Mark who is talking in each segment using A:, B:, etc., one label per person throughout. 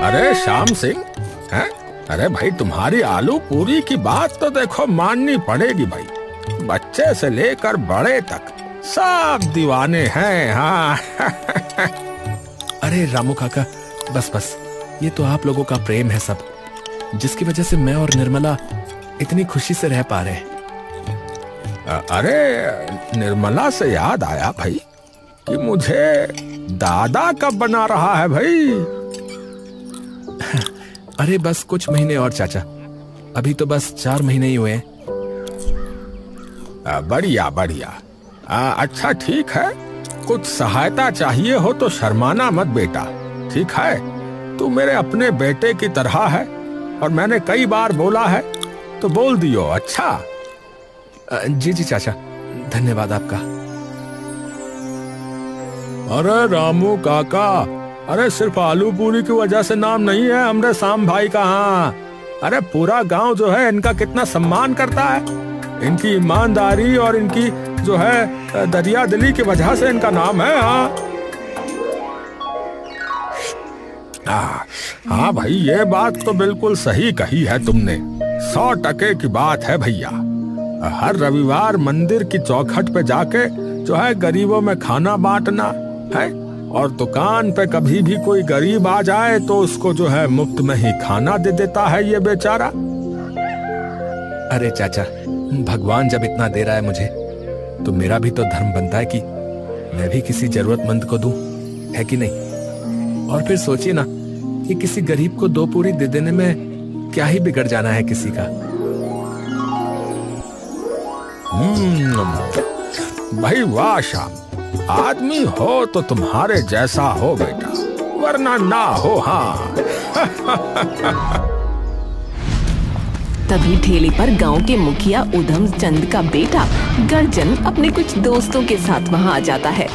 A: अरे श्याम सिंह, हैं? अरे भाई, तुम्हारी आलू पूरी की बात तो देखो माननी पड़ेगी भाई। बच्चे से लेकर बड़े तक सब दीवाने हैं। हाँ।
B: अरे रामू काका, बस बस, ये तो आप लोगों का प्रेम है सब, जिसकी वजह से मैं और निर्मला इतनी खुशी से रह पा रहे हैं।
A: अरे निर्मला से याद आया भाई कि मुझे दादा कब बना रहा है भाई?
B: अरे बस कुछ महीने और चाचा, अभी तो बस 4 महीने ही हुए हैं।
A: बढ़िया बढ़िया। अच्छा ठीक है, कुछ सहायता चाहिए हो तो शर्माना मत बेटा, ठीक है? तू मेरे अपने बेटे की तरह है और मैंने कई बार बोला है तो बोल दियो। अच्छा
B: जी जी चाचा, धन्यवाद आपका।
A: अरे रामू काका, अरे सिर्फ आलू पूरी की वजह से नाम नहीं है हमरे शाम भाई का। हाँ, अरे पूरा गांव जो है इनका कितना सम्मान करता है। इनकी ईमानदारी और इनकी जो है दरिया दिली की वजह से इनका नाम है। हाँ हाँ भाई, ये बात तो बिल्कुल सही कही है तुमने, 100% की बात है भैया। हर रविवार मंदिर की चौखट पे जाके जो है गरीबों में खाना बांटना है, और दुकान पे कभी भी कोई गरीब आ जाए तो उसको जो है मुफ्त में ही खाना दे देता है ये बेचारा।
B: अरे चाचा, भगवान जब इतना दे रहा है मुझे, तो मेरा भी तो धर्म बनता है कि मैं भी किसी जरूरतमंद को दूं, है कि नहीं? और फिर सोचिए ना कि किसी गरीब को 2 पूरी दे देने में क्या ही बिगड़ जाना है किसी का।
A: भाई वाह श्याम, आदमी हो तो तुम्हारे जैसा हो बेटा, वरना ना हो। हाँ।
C: तभी ठेले पर गांव के मुखिया उधम चंद का बेटा गर्जन अपने कुछ दोस्तों के साथ वहां आ जाता है।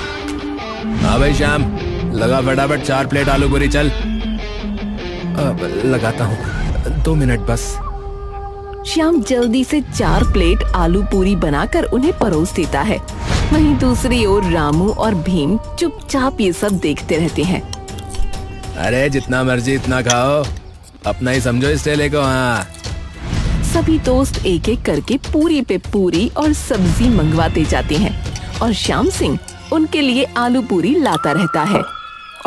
B: हाँ भाई श्याम, लगा फटाफट 4 प्लेट आलू पूरी, चल। लगाता हूँ, 2 मिनट बस।
C: श्याम जल्दी से 4 प्लेट आलू पूरी बनाकर उन्हें परोस देता है। वहीं दूसरी ओर रामू और भीम चुपचाप ये सब देखते रहते हैं।
B: अरे जितना मर्जी इतना खाओ, अपना ही समझो इस ठेले को। हाँ,
C: सभी दोस्त एक एक करके पूरी पे पूरी और सब्जी मंगवाते जाते हैं और श्याम सिंह उनके लिए आलू पूरी लाता रहता है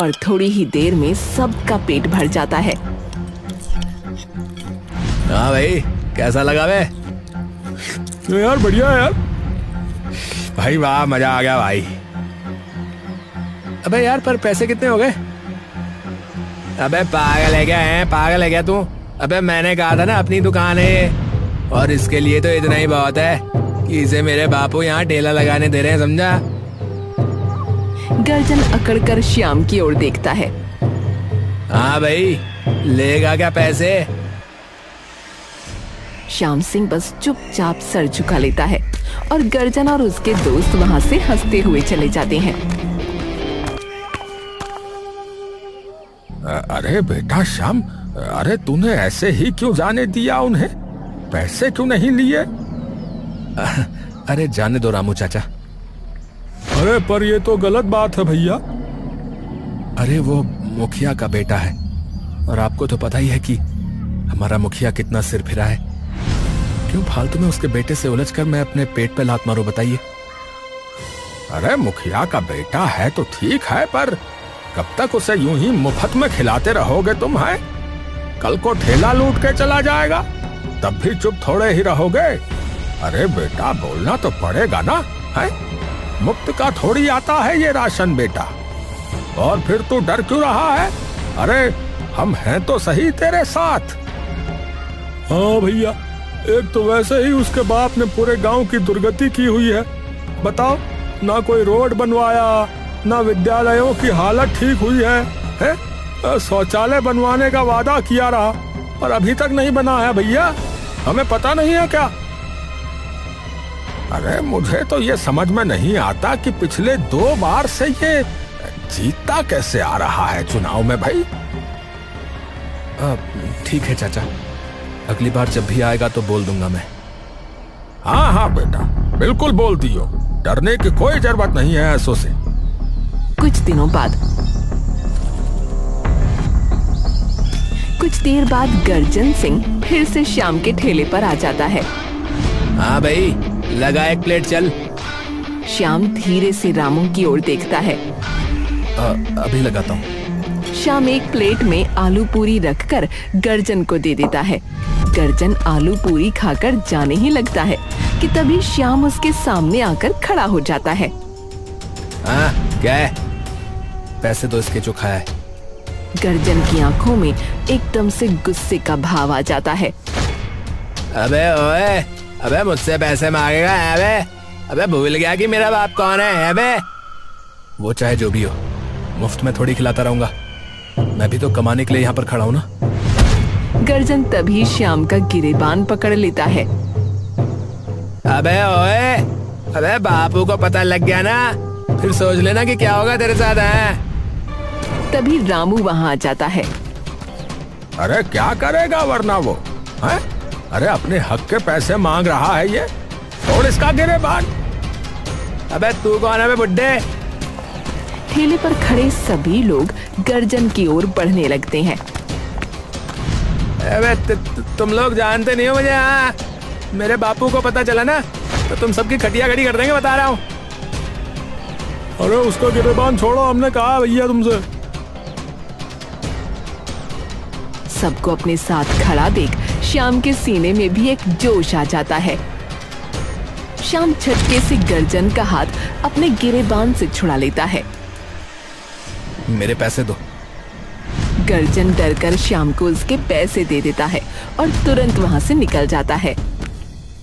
C: और थोड़ी ही देर में सबका पेट भर जाता है।
B: हाँ भाई, कैसा लगा बे?
A: यार बढ़िया यार।
B: भाई वाह, मजा आ गया भाई। अबे यार, पर पैसे कितने हो गए? अबे पागल है क्या? है पागल है क्या तू? अबे मैंने कहा था ना अपनी दुकान है, और इसके लिए तो इतना ही बहुत है कि इसे मेरे बापू यहाँ ठेला लगाने दे रहे हैं, समझा?
C: गर्जन अकड़कर श्याम की ओर देखता है।
B: हाँ भाई, लेगा क्या पैसे?
C: श्याम सिंह बस चुपचाप सर झुका लेता है और गर्जन और उसके दोस्त वहां से हंसते हुए चले जाते हैं।
A: अरे बेटा श्याम, अरे तूने ऐसे ही क्यों जाने दिया उन्हें? पैसे क्यों नहीं लिए?
B: अरे जाने दो रामू चाचा।
A: अरे पर ये तो गलत बात है भैया।
B: अरे वो मुखिया का बेटा है, और आपको तो पता ही है कि हमारा मुखिया कितना सिर फिरा है। क्यों फालतू में उसके बेटे से उलझकर मैं अपने पेट पे लात मारूं, बताइए?
A: अरे मुखिया का बेटा है तो ठीक है, पर कब तक उसे यूं ही मुफ्त में खिलाते रहोगे तुम? है कल को ठेला लूट के चला जाएगा, तब भी चुप थोड़े ही रहोगे? अरे बेटा बोलना तो पड़ेगा ना, है? मुफ्त का थोड़ी आता है ये राशन बेटा। और फिर तू डर क्यों रहा है? अरे हम हैं तो सही तेरे साथ। हाँ भैया, एक तो वैसे ही उसके बाप ने पूरे गांव की दुर्गति की हुई है। बताओ, ना कोई रोड बनवाया, ना विद्यालयों की हालत ठीक हुई है? शौचालय बनवाने का वादा किया रहा और अभी तक नहीं बना है भैया। हमें पता नहीं है क्या? अरे मुझे तो ये समझ में नहीं आता कि पिछले 2 बार से ये जीतता कैसे आ रहा है चुनाव में भाई।
B: ठीक है चाचा, अगली बार जब भी आएगा तो बोल दूंगा मैं।
A: हाँ हाँ बेटा, बिल्कुल बोल दियो, डरने की कोई जरूरत नहीं है ऐसों से।
C: कुछ दिनों बाद कुछ देर बाद गर्जन सिंह फिर से श्याम के ठेले पर आ जाता है।
B: हाँ भाई, लगा एक प्लेट चल।
C: श्याम धीरे से रामू की ओर देखता है।
B: अभी लगाता हूँ।
C: श्याम एक प्लेट में आलू पूरी रखकर गर्जन को दे देता है। गर्जन आलू पूरी खाकर जाने ही लगता है कि तभी श्याम उसके सामने आकर खड़ा हो जाता है।
B: हाँ, क्या है? पैसे दो इसके जो खाया है।
C: गर्जन की आंखों में एकदम से गुस्से का भाव आ जाता है।
B: अबे ओए, अबे मुझसे पैसे मांगेगा? अबे भूल गया कि मेरा बाप कौन है? अबे वो चाहे जो भी हो, मुफ्त में थोड़ी खिलाता रहूंगा। मैं भी तो कमाने के लिए यहाँ पर खड़ा हूँ ना।
C: गर्जन तभी श्याम का गिरेबान पकड़ लेता है।
B: अबे ओए, अबे बापू को पता लग गया ना, फिर सोच लेना कि क्या होगा तेरे साथ है।
C: तभी रामू वहाँ आ जाता है।
A: अरे क्या करेगा वरना वो है? अरे अपने हक के पैसे मांग रहा है ये, छोड़ इसका गिरेबान।
B: अबे तू कौन है बे बुड्ढे?
C: ठेले पर खड़े सभी लोग गर्जन की ओर बढ़ने लगते हैं।
B: अबे तुम लोग जानते नहीं हो मुझे। हाँ, मेरे बापू को पता चला ना तो तुम सबकी खटिया खड़ी कर देंगे, बता रहा हूँ।
A: अरे उसका गिरेबान छोड़ो, हमने कहा भैया तुमसे।
C: सबको अपने साथ खड़ा देख श्याम के सीने में भी एक जोश आ जाता है। श्याम झटके से गर्जन का हाथ अपने गिरेबान से छुड़ा लेता है।
B: मेरे पैसे दो।
C: गर्जन डरकर श्याम को उसके पैसे दे देता है और तुरंत वहां से निकल जाता है।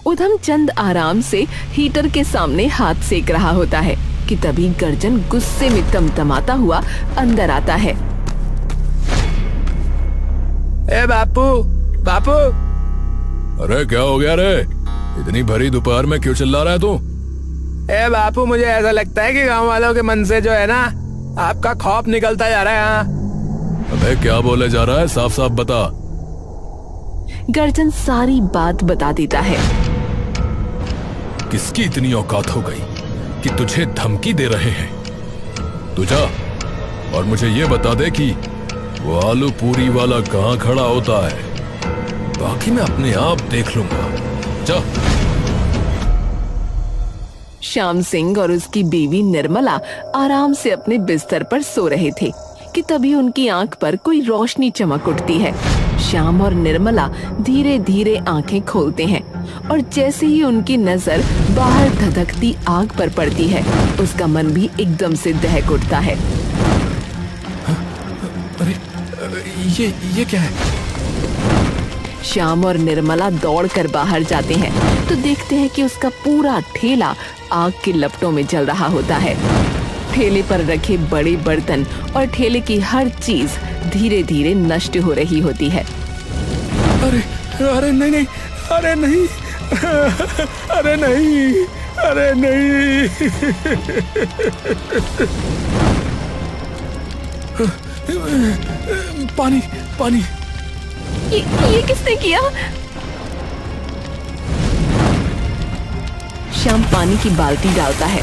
C: उधम चंद आराम से हीटर के सामने हाथ सेक रहा होता है कि तभी गर्जन गुस्से में तमतमाता हुआ अंदर आता है।
B: ए बापू, बापू।
A: अरे क्या हो गया रे? इतनी भरी दोपहर में क्यों चिल्ला रहा है तू?
B: ए बापू, मुझे ऐसा लगता है कि गांव वालों के मन से जो है ना, आपका खौफ निकलता जा रहा है। हाँ।
A: अबे क्या बोले जा रहा है? साफ साफ बता।
C: गर्जन सारी बात बता देता है।
A: किसकी इतनी औकात हो गई कि तुझे धमकी दे रहे हैं? तू जा और मुझे ये बता दे कि वो आलू पूरी वाला कहाँ खड़ा होता है, बाकी मैं अपने आप देख लूंगा। जा।
C: श्याम सिंह और उसकी बीवी निर्मला आराम से अपने बिस्तर पर सो रहे थे कि तभी उनकी आंख पर कोई रोशनी चमक उठती है। श्याम और निर्मला धीरे धीरे आंखें खोलते हैं और जैसे ही उनकी नजर बाहर धधकती आग पर पड़ती है, उसका मन भी एकदम से दहक उठता है।
B: अरे ये क्या है?
C: श्याम और निर्मला दौड़कर बाहर जाते हैं तो देखते हैं कि उसका पूरा ठेला आग की लपटों में जल रहा होता है। ठेले पर रखे बड़े बर्तन और ठेले की हर चीज धीरे धीरे नष्ट हो रही होती है।
A: अरे अरे नहीं, अरे नहीं, अरे नहीं, अरे नहीं। पानी, पानी।
C: ये किसने किया? श्याम पानी की बाल्टी डालता है।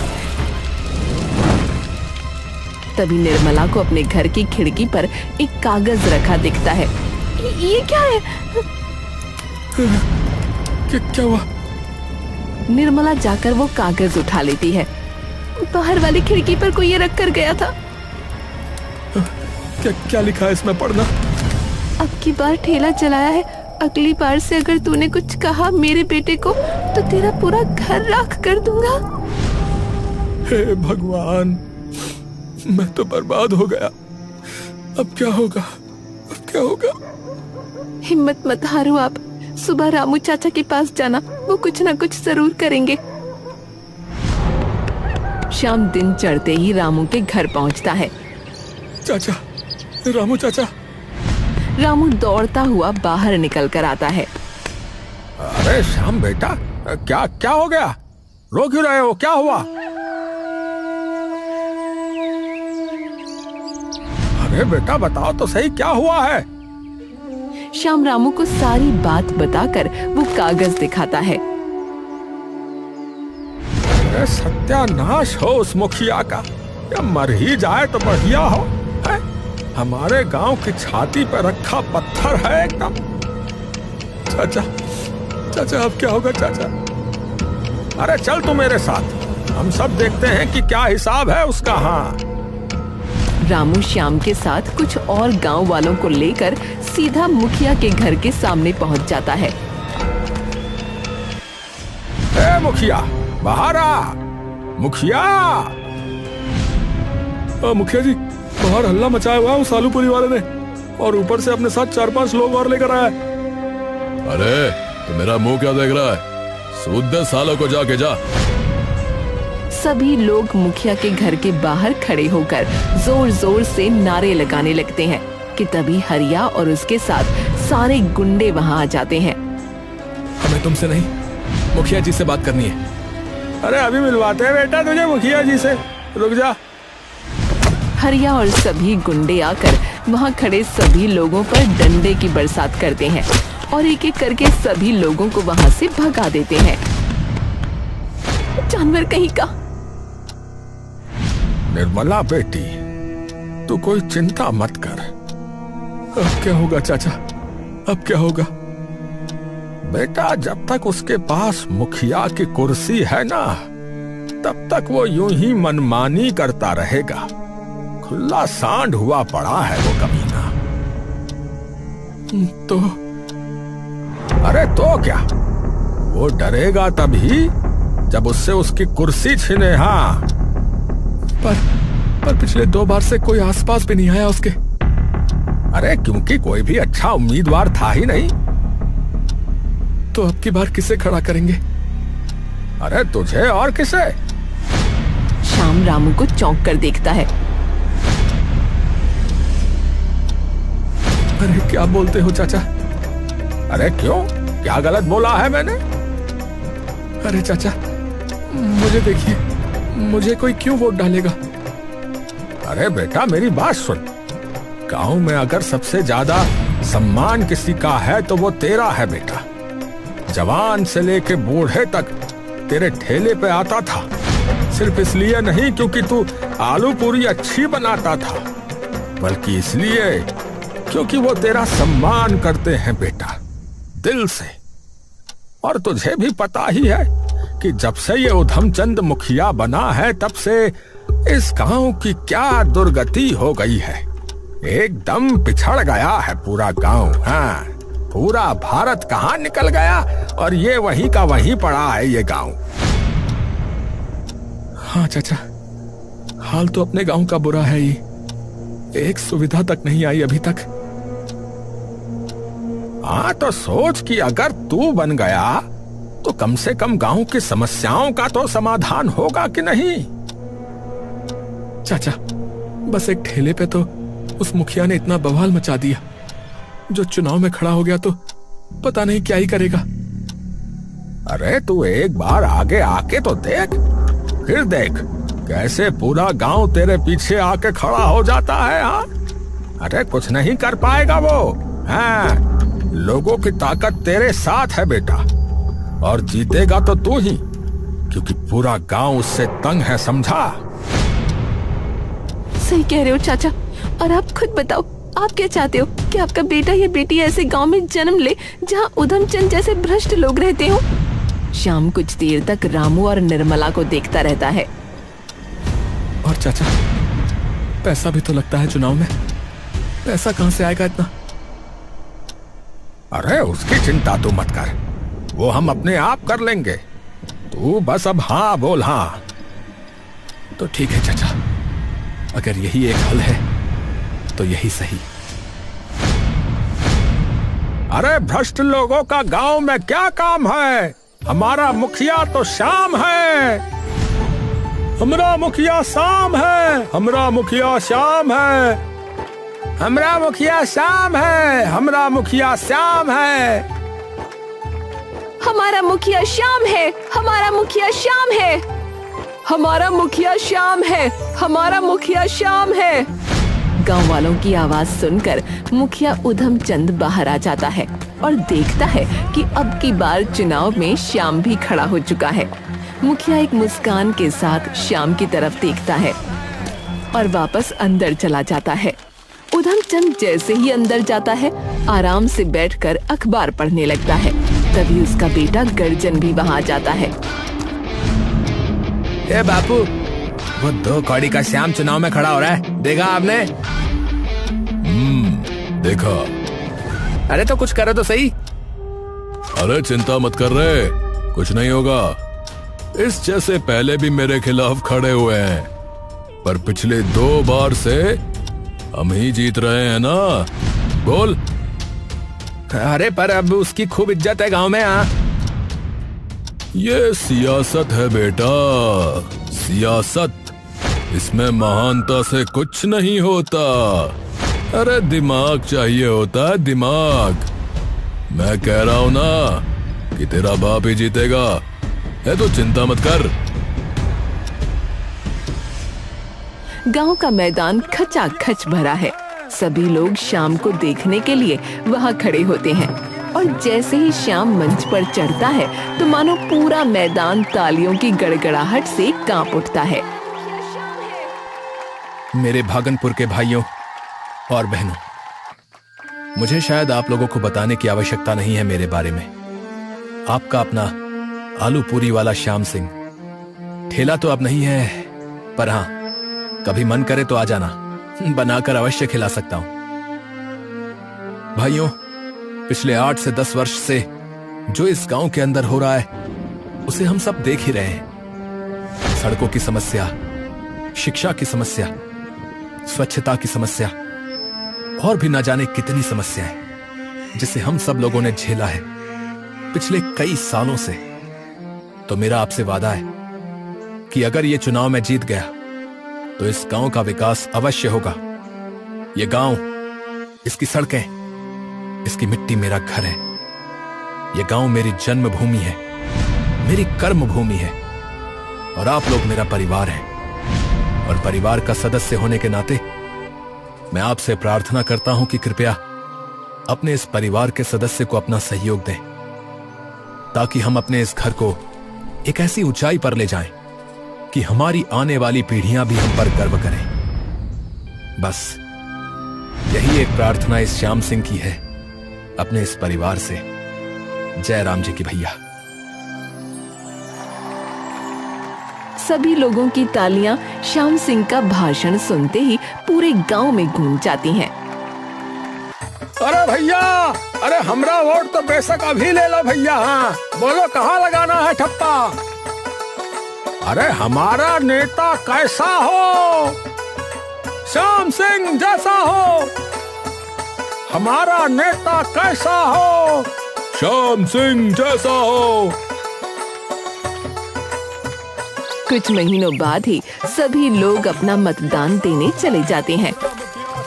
C: तभी निर्मला को अपने घर की खिड़की पर एक कागज रखा दिखता है। ये क्या है?
A: क्या हुआ?
C: निर्मला जाकर वो कागज उठा लेती है। बाहर वाली खिड़की पर कोई ये रख कर गया था।
A: क्या लिखा है इसमें? पढ़ना।
C: अब की बार ठेला चलाया है, अगली बार से अगर तूने कुछ कहा मेरे बेटे को तो तेरा पूरा घर राख कर दूंगा।
A: हे भगवान, मैं तो बर्बाद हो गया। अब क्या होगा? अब क्या होगा?
C: हिम्मत मत हारो आप। सुबह रामू चाचा के पास जाना, वो कुछ ना कुछ जरूर करेंगे। शाम दिन चढ़ते ही रामू के घर पहुंचता है।
A: चाचा, रामू चाचा।
C: रामू दौड़ता हुआ बाहर निकल कर आता है।
A: अरे श्याम बेटा, क्या हो गया? रो क्यों रहे हो? क्या हुआ? अरे बेटा बताओ तो सही, क्या हुआ है?
C: श्याम रामू को सारी बात बताकर वो कागज दिखाता है।
A: अरे सत्यानाश हो उस मुखिया का, या मर ही जाए तो बढ़िया हो। है? हमारे गांव की छाती पर रखा पत्थर है एकदम। चाचा, चाचा अब क्या होगा चाचा? अरे चल तू मेरे साथ, हम सब देखते हैं कि क्या हिसाब है उसका। हाँ।
C: रामू श्याम के साथ कुछ और गांव वालों को लेकर सीधा मुखिया के घर के सामने पहुंच जाता है।
A: ए मुखिया, बाहर आ। मुखिया।
B: मुखिया जी, बाहर हल्ला मचाया हुआ उस आलूपुरी वाले ने, और ऊपर से अपने साथ 4-5 लोग और लेकर आया।
D: अरे तो मेरा मुंह क्या देख रहा है? सूद दे सालों को, जाके जा।
C: सभी लोग मुखिया के घर के बाहर खड़े होकर जोर जोर से नारे लगाने लगते हैं कि तभी हरिया और उसके साथ सारे गुंडे वहां आ जाते हैं।
B: हमें तुमसे नहीं, मुखिया जी से बात करनी है।
A: अरे अभी मिलवाते हैं बेटा तुझे मुखिया जी से, रुक जा।
C: हरिया और सभी गुंडे आकर वहां खड़े सभी लोगों पर डंडे की बरसात करते हैं और एक एक करके सभी लोगों को वहां से भगा देते हैं। जानवर कहीं का।
A: निर्मला बेटी, तू कोई चिंता मत कर।
B: अब क्या होगा चाचा, अब क्या होगा?
A: बेटा जब तक उसके पास मुखिया की कुर्सी है ना, तब तक वो यूं ही मनमानी करता रहेगा। खुला सांड हुआ पड़ा है वो कमीना।
B: तो
A: अरे तो क्या, वो डरेगा तभी जब उससे उसकी कुर्सी छिने। हाँ,
B: पर पिछले 2 बार से कोई आसपास भी नहीं आया उसके।
A: अरे क्योंकि कोई भी अच्छा उम्मीदवार था ही नहीं।
B: तो अब की बार किसे खड़ा करेंगे?
A: अरे तुझे और किसे?
C: श्याम रामू को चौंक कर देखता है।
B: अरे क्या बोलते हो चाचा?
A: अरे क्यों, क्या गलत बोला है मैंने?
B: अरे चाचा, मुझे देखिए, मुझे कोई क्यों वोट डालेगा?
A: अरे बेटा मेरी बात सुन, गांव में अगर सबसे ज्यादा सम्मान किसी का है तो वो तेरा है बेटा। जवान से लेके बूढ़े तक तेरे ठेले पे आता था, सिर्फ इसलिए नहीं क्योंकि तू आलू पूरी अच्छी बनाता था, बल्कि इसलिए क्योंकि वो तेरा सम्मान करते हैं बेटा, दिल से। और तुझे भी पता ही है कि जब से ये उधमचंद मुखिया बना है तब से इस गांव की क्या दुर्गति हो गई है। एकदम पिछड़ गया है पूरा गांव। हाँ, पूरा भारत कहाँ निकल गया और ये वहीं का वहीं पड़ा है ये गांव।
B: हाँ चाचा, हाल तो अपने गांव का बुरा है ही। एक सुविधा तक नहीं आई अभी तक।
A: हाँ तो सोच कि अगर तू बन गया तो कम से कम गांव की समस्याओं का तो समाधान होगा कि नहीं?
B: चाचा, बस एक ठेले पे तो उस मुखिया ने इतना बवाल मचा दिया, जो चुनाव में खड़ा हो गया तो पता नहीं क्या ही करेगा।
A: अरे तू एक बार आगे आके तो देख, फिर देख कैसे पूरा गांव तेरे पीछे आके खड़ा हो जाता है। हाँ, अरे कुछ नहीं कर पाएगा वो। हाँ, लोगों की ताकत तेरे साथ है बेटा, और जीतेगा तो तू ही, क्योंकि पूरा गांव उससे तंग है, समझा?
C: सही कह रहे हो चाचा। और आप खुद बताओ, आप क्या चाहते हो कि आपका बेटा या बेटी ऐसे गांव में जन्म ले जहां उधमचंद जैसे भ्रष्ट लोग रहते हो? श्याम कुछ देर तक रामू और निर्मला को देखता रहता है।
B: और चाचा, पैसा भी तो लगता है चुनाव में, पैसा कहां से आएगा इतना?
A: अरे उसकी चिंता तू मत कर, वो हम अपने आप कर लेंगे। तू बस अब हाँ बोल। हाँ
B: तो ठीक है चाचा, अगर यही एक हल है तो यही सही।
A: अरे भ्रष्ट लोगों का गांव में क्या काम है? हमारा मुखिया तो श्याम है।
B: हमारा मुखिया श्याम है, हमारा मुखिया श्याम है,
A: हमारा मुखिया श्याम है, हमारा मुखिया श्याम है,
C: हमारा मुखिया श्याम है, हमारा मुखिया श्याम है, हमारा मुखिया श्याम है, हमारा मुखिया श्याम है। गांव वालों की आवाज सुनकर मुखिया उधमचंद बाहर आ जाता है और देखता है कि अब की बार चुनाव में श्याम भी खड़ा हो चुका है। मुखिया एक मुस्कान के साथ श्याम की तरफ देखता है और वापस अंदर चला जाता है। उधमचंद जैसे ही अंदर जाता है, आराम से बैठकर अखबार पढ़ने लगता है। तभी उसका बेटा गर्जन भी वहाँ जाता है।
B: ए बापू, वो 2 कौड़ी का श्याम चुनाव में खड़ा हो रहा है, देखा आपने?
D: देखा।
B: अरे तो कुछ करो तो सही।
D: अरे चिंता मत कर रहे, कुछ नहीं होगा। इस जैसे पहले भी मेरे खिलाफ खड़े हुए हैं, पर पिछले 2 बार से हम ही जीत रहे हैं ना। बोल।
B: अरे पर अब उसकी खूब इज्जत है गांव में।
D: ये सियासत है बेटा, सियासत। इसमें महानता से कुछ नहीं होता। अरे दिमाग चाहिए होता है, दिमाग। मैं कह रहा हूं ना कि तेरा बाप ही जीतेगा, है तो चिंता मत कर।
C: गांव का मैदान खचाखच भरा है। सभी लोग शाम को देखने के लिए वहां खड़े होते हैं और जैसे ही श्याम मंच पर चढ़ता है तो मानो पूरा मैदान तालियों की गड़गड़ाहट से कांप उठता है।
B: मेरे भागनपुर के भाइयों और बहनों, मुझे शायद आप लोगों को बताने की आवश्यकता नहीं है मेरे बारे में। आपका अपना आलू पूरी वाला श्याम सिंह। ठेला तो अब नहीं है, पर हाँ, कभी मन करे तो आ जाना, बनाकर अवश्य खिला सकता हूं। भाइयों, पिछले 8 से 10 वर्ष से जो इस गांव के अंदर हो रहा है उसे हम सब देख ही रहे हैं। सड़कों की समस्या, शिक्षा की समस्या, स्वच्छता की समस्या और भी ना जाने कितनी समस्याएं जिसे हम सब लोगों ने झेला है पिछले कई सालों से। तो मेरा आपसे वादा है कि अगर ये चुनाव में जीत गया तो इस गांव का विकास अवश्य होगा। ये गांव, इसकी सड़कें, इसकी मिट्टी मेरा घर है। ये गांव मेरी जन्मभूमि है, मेरी कर्म भूमि है और आप लोग मेरा परिवार हैं। और परिवार का सदस्य होने के नाते मैं आपसे प्रार्थना करता हूं कि कृपया अपने इस परिवार के सदस्य को अपना सहयोग दें, ताकि हम अपने इस घर को एक ऐसी ऊंचाई पर ले जाएं कि हमारी आने वाली पीढ़ियां भी हम पर गर्व करें। बस यही एक प्रार्थना इस श्याम सिंह की है अपने इस परिवार से। जय राम जी की भैया।
C: सभी लोगों की तालियां श्याम सिंह का भाषण सुनते ही पूरे गांव में गूंज जाती हैं।
A: अरे भैया, अरे हमरा वोट तो बेशक अभी ले लो भैया। हाँ बोलो, कहाँ लगाना है ठप्पा? अरे हमारा नेता कैसा हो? श्याम सिंह जैसा हो। हमारा नेता कैसा हो?
D: श्याम सिंह जैसा हो।
C: कुछ महीनों बाद ही सभी लोग अपना मतदान देने चले जाते हैं।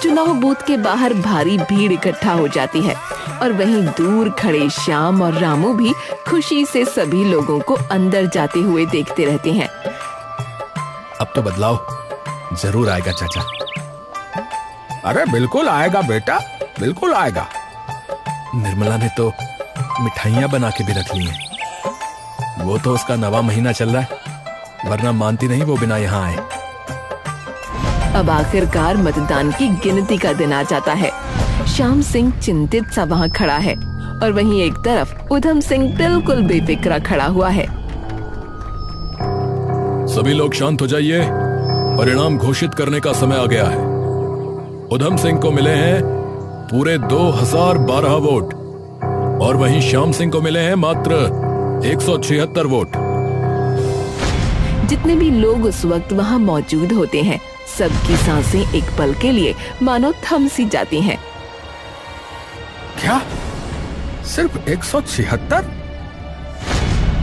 C: चुनाव बूथ के बाहर भारी भीड़ इकट्ठा हो जाती है और वहीं दूर खड़े श्याम और रामू भी खुशी से सभी लोगों को अंदर जाते हुए देखते रहते हैं।
B: अब तो बदलाव जरूर आएगा चाचा।
A: अरे बिल्कुल आएगा बेटा, बिल्कुल आएगा।
B: निर्मला ने तो मिठाइयां बना के भी रख ली हैं। वो तो उसका 9वां महीना चल रहा है, वरना मानती नहीं वो बिना यहाँ आए।
C: अब आखिरकार मतदान की गिनती का दिन आ जाता है। श्याम सिंह चिंतित सा वहाँ खड़ा है और वहीं एक तरफ उधम सिंह बिल्कुल बेफिक्रा खड़ा हुआ है।
D: सभी लोग शांत हो जाइए, परिणाम घोषित करने का समय आ गया है। उधम सिंह को मिले हैं पूरे 2012 वोट और वहीं श्याम सिंह को मिले हैं मात्र 176 वोट।
C: जितने भी लोग उस वक्त वहाँ मौजूद होते हैं, सबकी सांसें एक पल के लिए मानो थम सी जाती हैं।
A: क्या सिर्फ 176?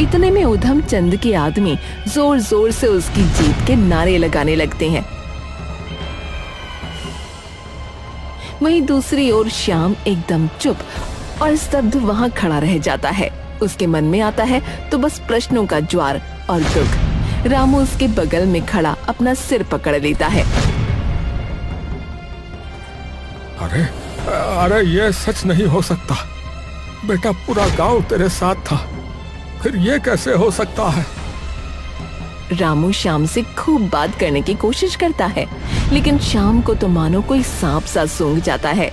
C: इतने में उधम चंद के आदमी जोर जोर से उसकी जीत के नारे लगाने लगते हैं। वहीं दूसरी ओर श्याम एकदम चुप और स्तब्ध वहाँ खड़ा रह जाता है। उसके मन में आता है तो बस प्रश्नों का ज्वार और दुख। रामू उसके बगल में खड़ा अपना सिर पकड़ लेता है।
A: अरे अरे ये सच नहीं हो सकता बेटा, पूरा गांव तेरे साथ था, फिर ये कैसे हो सकता है?
C: रामू श्याम से खूब बात करने की कोशिश करता है, लेकिन श्याम को तो मानो कोई सांप सा सूंघ जाता है।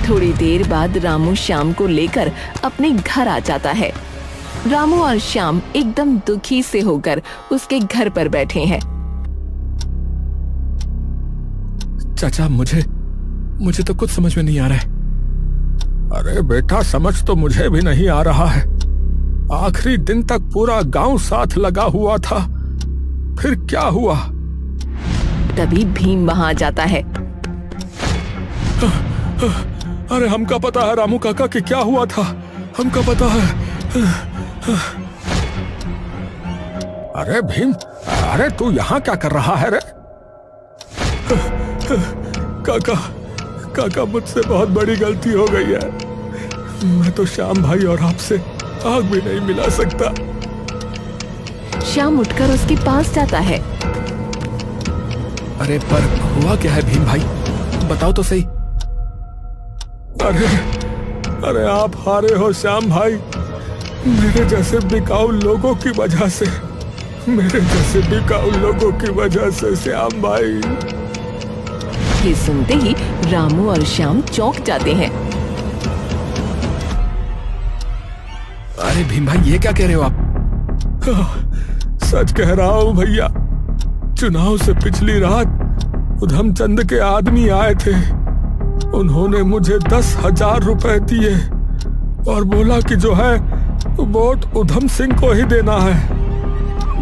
C: थोड़ी देर बाद रामू श्याम को लेकर अपने घर आ जाता है। रामू और श्याम एकदम दुखी से होकर उसके घर पर बैठे हैं।
B: चाचा, मुझे तो कुछ समझ में नहीं आ रहा है।
A: अरे बेटा, समझ तो मुझे भी नहीं आ रहा है। आखिरी दिन तक पूरा गांव साथ लगा हुआ था, फिर क्या हुआ?
C: तभी भीम वहां आ जाता है।
A: अरे हमका पता है रामू काका कि क्या हुआ था, हमका पता है। अरे भीम, अरे तू यहाँ क्या कर रहा है रे? काका मुझसे बहुत बड़ी गलती हो गई है। मैं तो श्याम भाई और आपसे आग भी नहीं मिला सकता।
C: श्याम उठकर उसके पास जाता है।
B: अरे पर हुआ क्या है भीम भाई, बताओ तो सही।
A: अरे आप हारे हो श्याम भाई, मेरे जैसे बिकाऊ लोगों की वजह से, श्याम भाई।
C: ये सुनते ही रामू और श्याम चौंक जाते हैं।
B: अरे भीम भाई, ये क्या कह रहे हो आप?
A: सच कह रहा हूं भैया। चुनाव से पिछली रात उधमचंद के आदमी आए थे। उन्होंने मुझे 10,000 रुपए दिए और बोला कि जो है वोट उधम सिंह को ही देना है।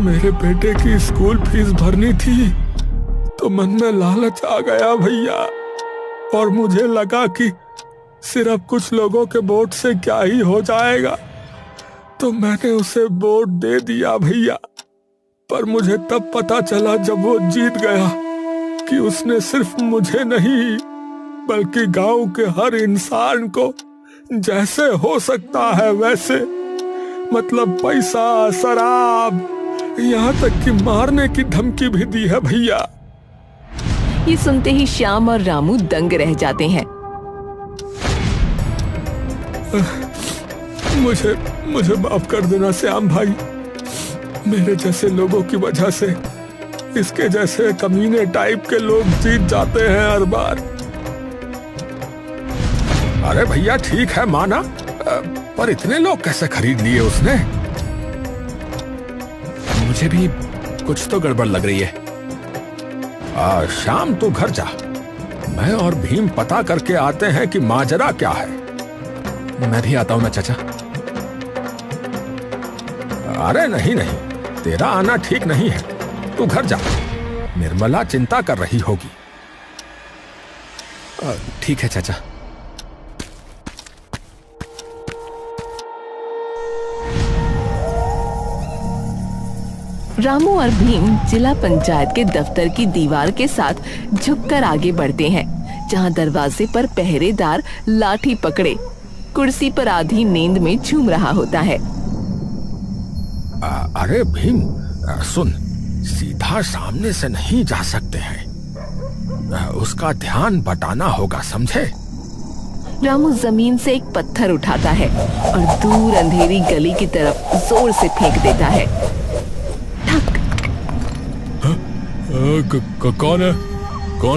A: मेरे बेटे की स्कूल फीस भरनी थी तो मन में लालच आ गया भैया, और मुझे लगा कि सिर्फ कुछ लोगों के वोट से क्या ही हो जाएगा, तो मैंने उसे वोट दे दिया भैया। पर मुझे तब पता चला जब वो जीत गया कि उसने सिर्फ मुझे नहीं बल्कि गांव के हर इंसान को जैसे हो सकता है वैसे, मतलब पैसा, शराब, यहाँ तक कि मारने की धमकी भी दी है भैया।
C: ये सुनते ही श्याम और रामू दंग रह जाते हैं।
A: मुझे माफ कर देना श्याम भाई। मेरे जैसे लोगों की वजह से इसके जैसे कमीने टाइप के लोग जीत जाते हैं हर बार। अरे भैया ठीक है माना, पर इतने लोग कैसे खरीद लिए उसने?
B: मुझे भी कुछ तो गड़बड़ लग रही है।
A: शाम तू घर जा, मैं और भीम पता करके आते हैं कि माजरा क्या है।
B: मैं भी आता हूं ना चाचा।
A: अरे नहीं, तेरा आना ठीक नहीं है, तू घर जा। निर्मला चिंता कर रही होगी।
B: ठीक है चाचा।
C: रामू और भीम जिला पंचायत के दफ्तर की दीवार के साथ झुककर आगे बढ़ते हैं, जहां दरवाजे पर पहरेदार लाठी पकड़े कुर्सी पर आधी नींद में झूम रहा होता है।
A: अरे भीम सुन, सीधा सामने से नहीं जा सकते हैं, उसका ध्यान बटाना होगा, समझे?
C: रामू जमीन से एक पत्थर उठाता है और दूर अंधेरी गली की तरफ जोर से फेंक देता है। ठक।
D: कौन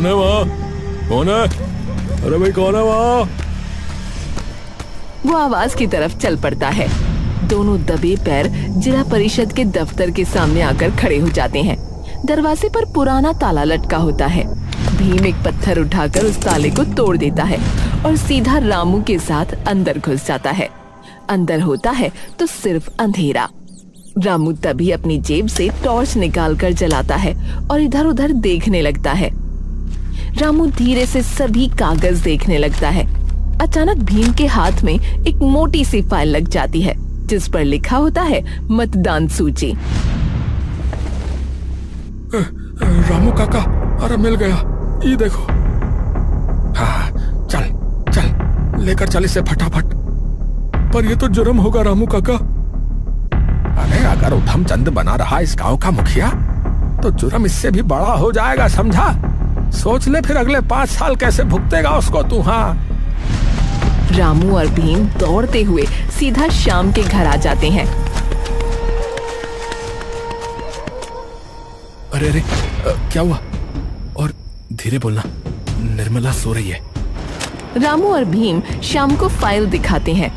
D: है वहाँ? कौन है? अरे भाई कौन है वहाँ?
C: वो आवाज की तरफ चल पड़ता है। दोनों दबे पैर जिला परिषद के दफ्तर के सामने आकर खड़े हो जाते हैं। दरवाजे पर पुराना ताला लटका होता है। भीम एक पत्थर उठाकर उस ताले को तोड़ देता है और सीधा रामू के साथ अंदर घुस जाता है। अंदर होता है तो सिर्फ अंधेरा। रामू तभी अपनी जेब से टॉर्च निकालकर जलाता है और इधर उधर देखने लगता है। रामू धीरे से सभी कागज देखने लगता है। अचानक भीम के हाथ में एक मोटी सी फाइल लग जाती है, जिस पर लिखा होता है मतदान सूची।
A: रामू काका, अरे मिल गया, ये देखो। हाँ, चल लेकर चल इसे फटाफट। पर ये तो जुर्म होगा रामू काका। अरे अगर उधमचंद बना रहा इस गांव का मुखिया तो जुर्म इससे भी बड़ा हो जाएगा, समझा? सोच ले फिर अगले 5 साल कैसे भुगतेगा उसको तू। हाँ।
C: रामू और भीम दौड़ते हुए सीधा श्याम के घर आ जाते हैं।
B: अरे अरे, क्या हुआ? और धीरे बोलना, निर्मला सो रही है।
C: रामू और भीम श्याम को फाइल दिखाते हैं।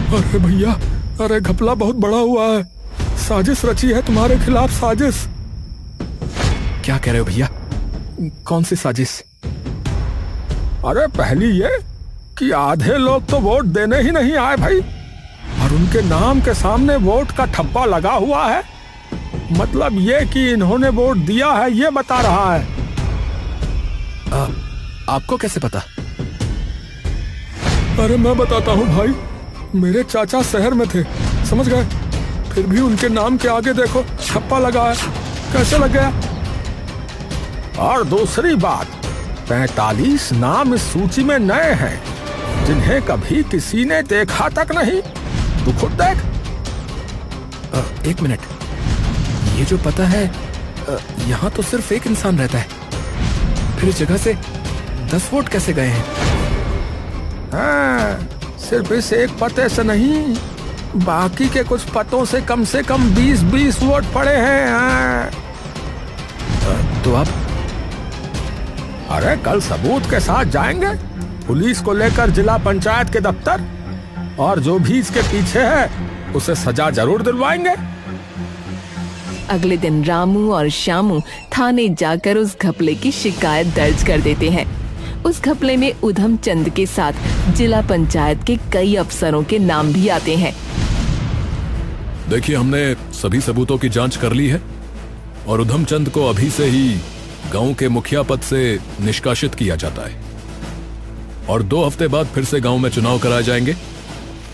A: अरे भैया, अरे घपला बहुत बड़ा हुआ है, साजिश रची है तुम्हारे खिलाफ, साजिश।
B: क्या कह रहे हो भैया? कौन सी साजिश?
A: अरे पहली ये कि आधे लोग तो वोट देने ही नहीं आए भाई, और उनके नाम के सामने वोट का ठप्पा लगा हुआ है। मतलब ये कि इन्होंने वोट दिया है ये बता रहा है।
B: आपको कैसे पता?
A: अरे मैं बताता हूँ भाई, मेरे चाचा शहर में थे, समझ गए? फिर भी उनके नाम के आगे देखो छप्पा लगा है, कैसे लग गया? और दूसरी बात, 45 नाम इस सूची में नए हैं जिन्हें कभी किसी ने देखा तक नहीं। तू खुद देख।
B: एक मिनट, ये जो पता है, यहाँ तो सिर्फ एक इंसान रहता है, फिर इस जगह से 10 वोट कैसे गए हैं?
A: हाँ, सिर्फ इस एक पते से नहीं, बाकी के कुछ पतों से कम 20-20 वोट पड़े हैं। हाँ।
B: तो आप?
A: अरे कल सबूत के साथ जाएंगे पुलिस को लेकर जिला पंचायत के दफ्तर, और जो भी इसके पीछे है उसे सजा जरूर दिलवाएंगे।
C: अगले दिन रामू और श्यामू थाने जाकर उस घपले की शिकायत दर्ज कर देते हैं। उस घपले में उधम चंद के साथ जिला पंचायत के कई अफसरों के नाम भी आते हैं।
D: देखिए, हमने सभी सबूतों की जांच कर ली है और उधम चंद को अभी से ही गांव के मुखिया पद से निष्कासित किया जाता है, और 2 हफ्ते बाद फिर से गांव में चुनाव कराए जाएंगे,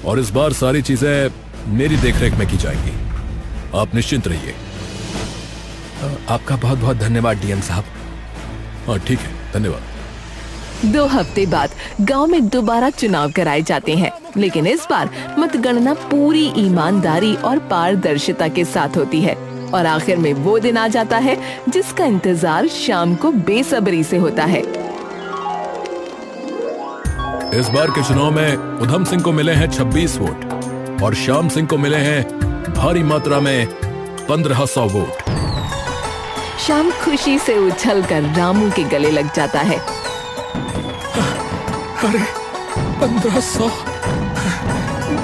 D: और इस बार सारी चीजें मेरी देखरेख में की जाएंगी। आप निश्चिंत रहिए।
B: आपका बहुत बहुत धन्यवाद डीएम साहब।
D: हाँ ठीक है, धन्यवाद।
C: 2 हफ्ते बाद गांव में दोबारा चुनाव कराए जाते हैं, लेकिन इस बार मतगणना पूरी ईमानदारी और पारदर्शिता के साथ होती है, और आखिर में वो दिन आ जाता है जिसका इंतजार शाम को बेसब्री से होता है।
D: इस बार के चुनाव में उधम सिंह को मिले हैं 26 वोट और श्याम सिंह को मिले हैं भारी मात्रा में 1500 वोट।
C: श्याम खुशी से उछलकर रामू के गले लग जाता है।
A: अरे 1500,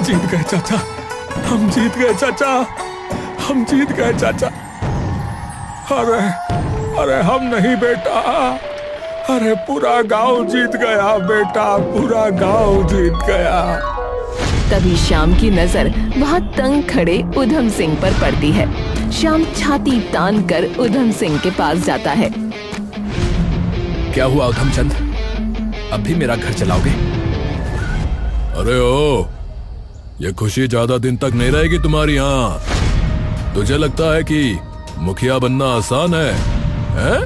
A: जीत गए चाचा, हम जीत गए चाचा, हम जीत गए चाचा। अरे अरे हम नहीं बेटा, अरे पूरा गांव जीत गया बेटा, पूरा गांव जीत गया।
C: तभी श्याम की नजर वहाँ तंग खड़े उधम सिंह पर पड़ती है। श्याम छाती तान कर उधम सिंह के पास जाता है।
B: क्या हुआ उधम चंद, अब भी मेरा घर चलाओगे?
D: अरे ओ, ये खुशी ज्यादा दिन तक नहीं रहेगी तुम्हारी यहाँ। तुझे लगता है कि मुखिया बनना आसान है, हैं?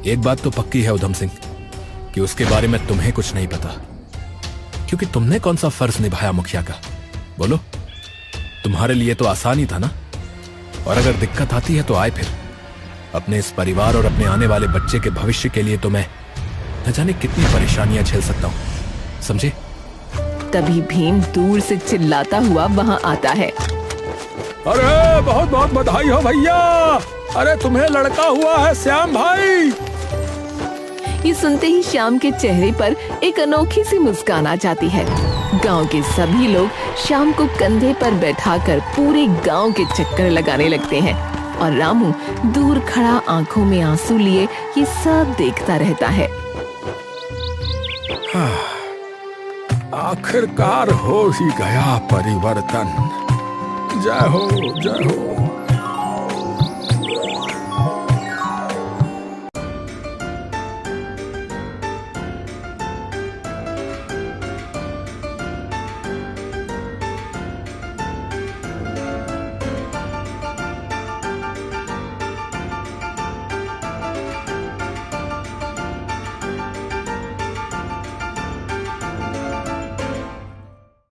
B: एक बात तो पक्की है उधम सिंह, कि उसके बारे में तुम्हें कुछ नहीं पता, क्योंकि तुमने कौन सा फर्ज निभाया मुखिया का? बोलो, तुम्हारे लिए तो आसान ही था ना। और अगर दिक्कत आती है तो आए फिर। अपने इस परिवार और अपने आने वाले बच्चे के भविष्य के लिए तो मैं न जाने कितनी परेशानियां झेल सकता हूं, समझे?
C: तभी भीम दूर से चिल्लाता हुआ वहाँ आता है।
A: अरे बहुत बहुत बधाई हो भैया, अरे तुम्हें लड़का हुआ है श्याम भाई।
C: ये सुनते ही श्याम के चेहरे पर एक अनोखी सी मुस्कान आ जाती है। गांव के सभी लोग श्याम को कंधे पर बैठाकर पूरे गांव के चक्कर लगाने लगते हैं, और रामू दूर खड़ा आंखों में आंसू लिए ये सब देखता रहता है।
A: आखिरकार हो ही गया परिवर्तन। जय हो, जय हो।